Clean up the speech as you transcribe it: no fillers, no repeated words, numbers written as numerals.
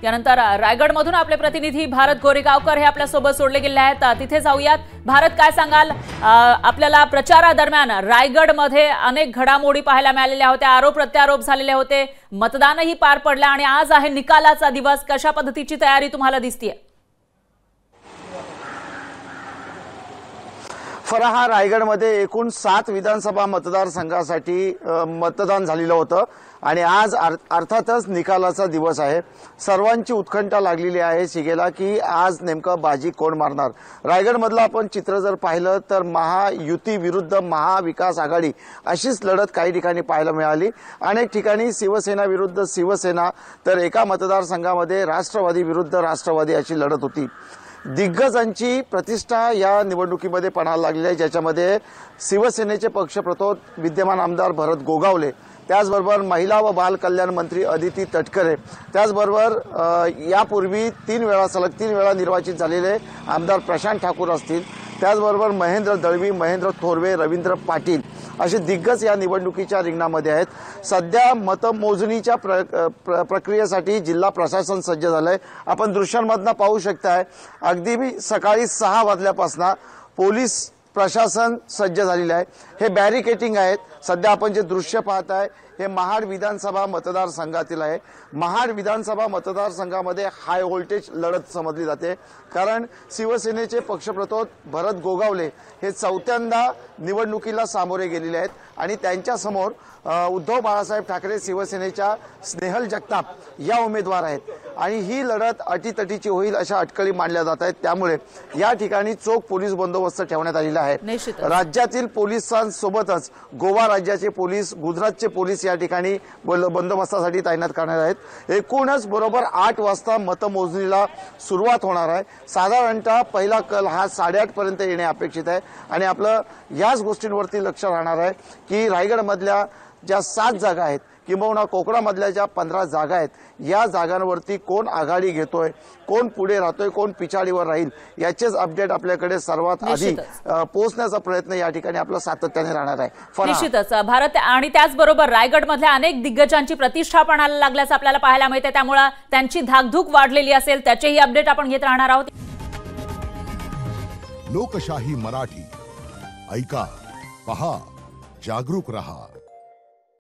त्यानंतर रायगडमधून आपले प्रतिनिधी भारत गोरेगावकर हे आपल्यासोबत जोडले गेले आहेत। तिथे जाऊयात। भारत, काय सांगाल? आपल्याला प्रचारादरम्यान रायगडमध्ये अनेक घडामोडी पाहायला मिळालेल्या होत्या, आरोप प्रत्यारोप झालेले होते, मतदानही पार पडलं आणि आज आहे निकालाचा दिवस। कशा पद्धतीची तयारी तुम्हाला दिसतीये? फराहा, रायगडमध्ये एकूण 7 विधानसभा मतदारसंघासाठी मतदान झालेलं होतं आणि आज अर्थातच निकालाचा दिवस आहे। सर्वांची उत्कंठा लागलेली आहे शिगेला की आज नेमकं बाजी कोण मारणार। रायगडमधलं आपण चित्र जर पाहिलं तर महायुती विरुद्ध महाविकास आघाडी अशीच लढत काही ठिकाणी पाहायला मिळाली। अनेक ठिकाणी शिवसेना विरुद्ध शिवसेना, तर एका मतदारसंघामध्ये राष्ट्रवादी विरुद्ध राष्ट्रवादी अशी लढत होती। दिग्गजांची प्रतिष्ठा या निवडणुकीमध्ये पणाला लागली आहे, ज्याच्यामध्ये शिवसेनेचे पक्षप्रतोद विद्यमान आमदार भरत गोगावले, त्याचबरोबर महिला व बाल कल्याण मंत्री अदिती तटकरे, त्याचबरोबर यापूर्वी 3 वेळा निर्वाचित झालेले आमदार प्रशांत ठाकूर असतील, त्याचबरोबर महेंद्र दळवी, महेंद्र थोरवे, रवींद्र पाटील असे दिग्गज या निवडणुकीच्या रिंगणामध्ये आहेत। सध्या मतमोजणीच्या प्रक्रियेसाठी जिल्हा प्रशासन सज्ज झालंय। आपण दृश्यांमधून पाहू शकताय, अगदी सकाळी 6 वाजल्यापासून पोलीस प्रशासन सज्ज झालेले आहे। हे बॅरिकेटिंग आहेत। सध्या आपण जे दृश्य पाहताय हे महाड विधानसभा मतदारसंघातील आहे। महाड विधानसभा मतदारसंघामध्ये हाय व्होल्टेज लढत समजली जाते, कारण शिवसेनेचे पक्षप्रतोद भरत गोगावले हे 4थ्यांदा निवडणुकीला सामोरे गेलेले आहेत आणि त्यांच्या समोर उद्धव बाळासाहेब ठाकरे शिवसेनेच्या स्नेहल जगताप या उमेदवार आहेत आणि ही लढत अटीतटीची होईल अशा अटकळी मांडल्या जात आहेत। त्यामुळे या ठिकाणी चोख पोलीस बंदोबस्त ठेवण्यात आलेला आहे। राज्यातील पोलिसांसोबतच गोवा राज्याचे पोलीस, गुजरातचे पोलीस या ठिकाणी बंदोबस्तासाठी तैनात करणार आहेत। एकूणच बरोबर 8 वाजता मतमोजणीला सुरुवात होणार आहे। साधारणतः पहिला कल हा 8:30 पर्यंत येणे अपेक्षित आहे आणि आपलं याच गोष्टींवरती लक्ष राहणार आहे की रायगडमधल्या ज्या 7 जागा आहेत किंबहुना कोकणामधल्या ज्या 15 जागा आहेत, या जागांवरती कोण आघाडी घेतोय, कोण पुढे राहतोय, कोण पिछाडीवर राहील, याचेच अपडेट आपल्याकडे सर्वात आधी पोहोचण्याचा प्रयत्न या ठिकाणी आपला सातत्याने राहणार आहे। निश्चितच भारत, आणि त्याचबरोबर रायगडमधल्या अनेक दिग्गजांची प्रतिष्ठा पणाला लागल्याचं आपल्याला पाहायला मिळते, त्यामुळे त्यांची धाकधूक वाढलेली असेल, त्याचेही अपडेट आपण घेत राहणार आहोत। लोकशाही मराठी ऐका, पहा, जागरूक रहा।